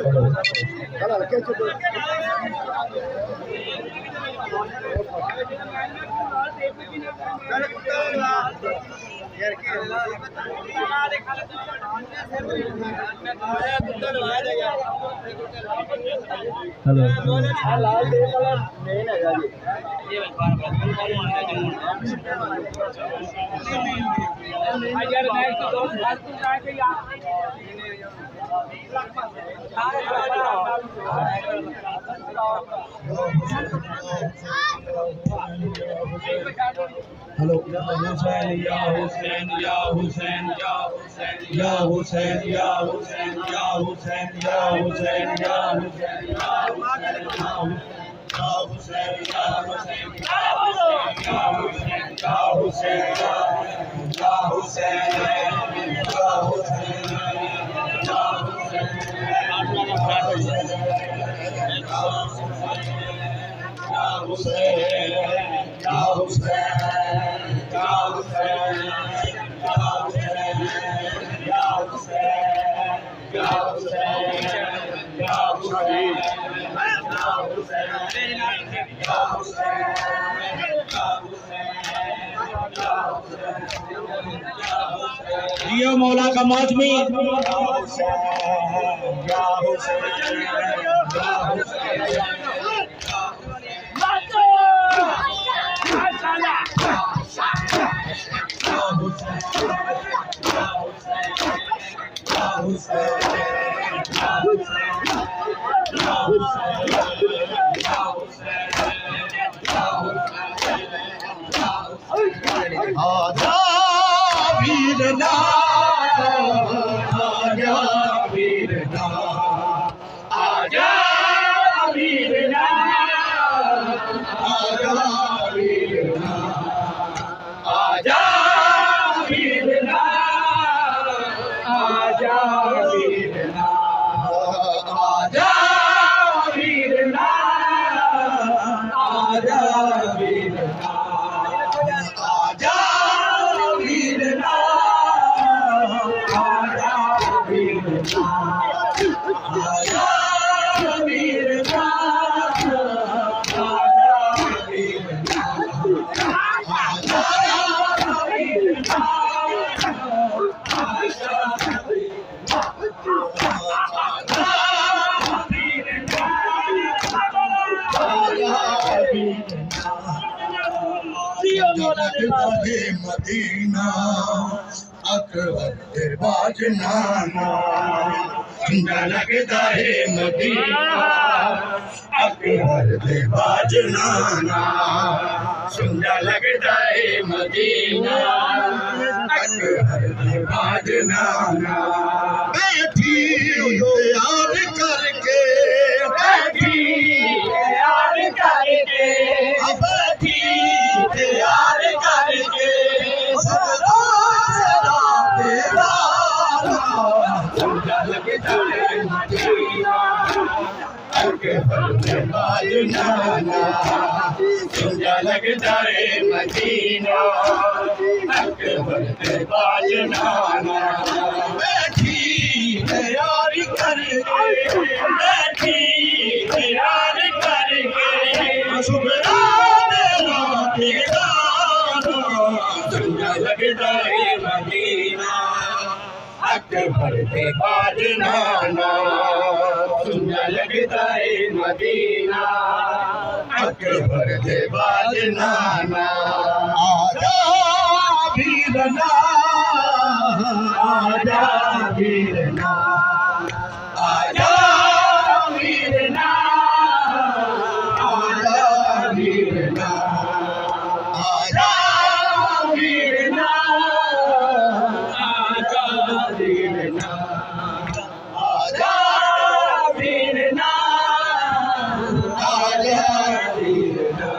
Hello. Hussein, Ya Hussein, Ya Hussein, Ya Hussein, Ya Hussein, Ya Hussein, Ya Hussein, Ya Hussein, Ya Hussein, Ya Hussein, Ya Hussein, Ya Hussein, Ya Hussein, Ya Hussein, Ya Hussein, जियो मौला का मौजमी आजा वीरना, आजा वीरना, आजा वीरना, आजा वीरना, आजा वीरना, आजा वीरना, आजा वीरना, आजा वीरना, आजा वीरना, आजा वीरना, आजा वीरना, मदीना अकबर बाजनाना सुंदर लगता है मदीना अकबर बाजनाना सुंदर लगता है मदीना अकबर बाजनाना बैठी याद करके बैठी याद करके बैठी याद करके लगता है मदीना अकबर बाजनाना बैठी तैयारी करके बैठी तैयारी करके सुबह लगता है मदीना अकबर बाजनाना सुंदर लगता है मदीना अकबर बाजनाना आजा वीरना, आजा वीरना, आजा वीरना, आजा वीरना, आजा वीरना, आजा वीरना, आजा वीरना, आजा वीरना।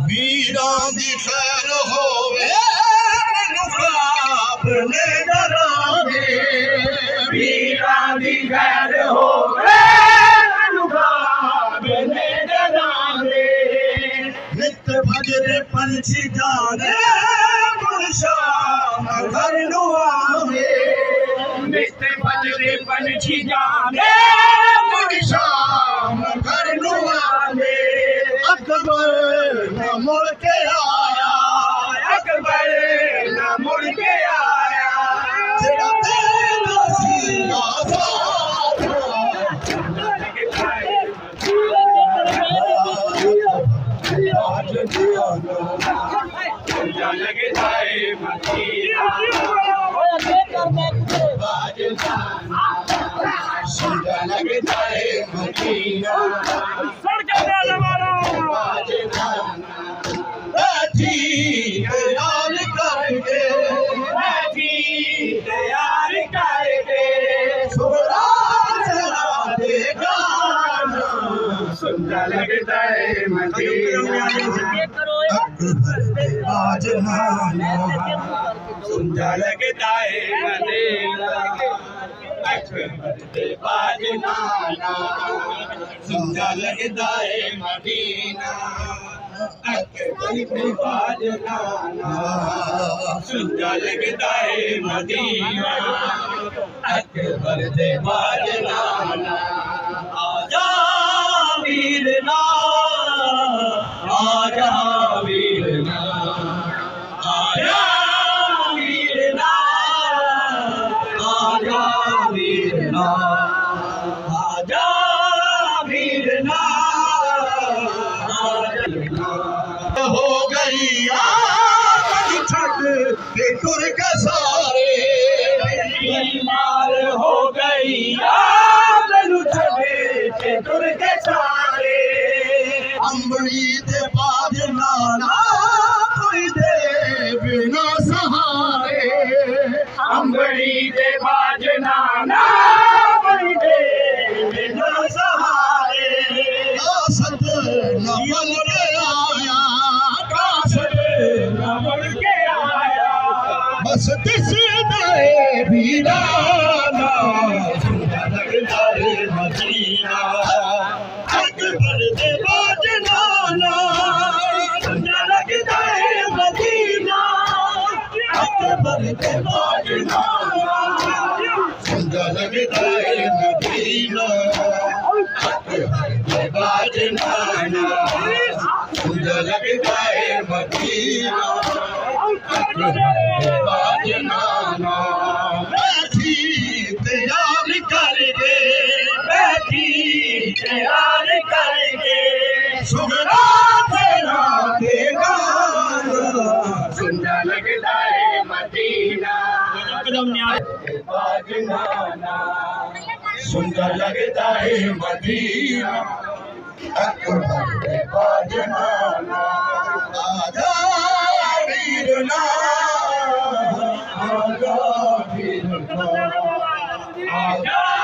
वीरां दी खैर होवे अपने डरावे, वीरां दी खैर होवे अपने डरावे नित भजरे पंछी जाने शाम घर नुआवे नित भजरे पंछी छी जाने मुड़ शाम घर नुआने अकबर न मुड़ के आया अकबर न मुड़ के आया तेरा तेरा सीना लगता है मदीना सुंदर लगता है मदीना तैयार करके तैयार करके सुंदर लगता है मदीना आज सुंदर लगता है मदीना बाज नाना सुंदर लगता है मदीना बाज नाना सुंदर लगता है मदीना अकबर दे बाज नाना आजा वीरना आजा वीरना आजा वीरना आजा वीरना आजा वीरना हो गई छठ के तुर्क सारे बीमार हो गई छठ के तुर्क सारे अंबड़ी दे बाज नाना कोई दे बिना सहारे अंबड़ी दे बाज नाना कोई दे बिना सहारे कासत न बन के आया कासत न बन के आया बस दिसदाए वीराना सुंदर लगता है मदीना अकबर दे बाज नाना सुंदर लगता है मदीना अकबर दे बाज नाना सुंदर लगता है मदीना अकबर दे बाज नाना सुंदर लगता है मदीना अकबर दे बाज नाना बैठी तैयार करके बैठी तैयार करके सुगरा तेरा देगा सुंदर लगता है मदीना बाज नाना सुंदर लगता है मदीना अकबर दे बाज नाना आजा वीरना आजा वीरना आजा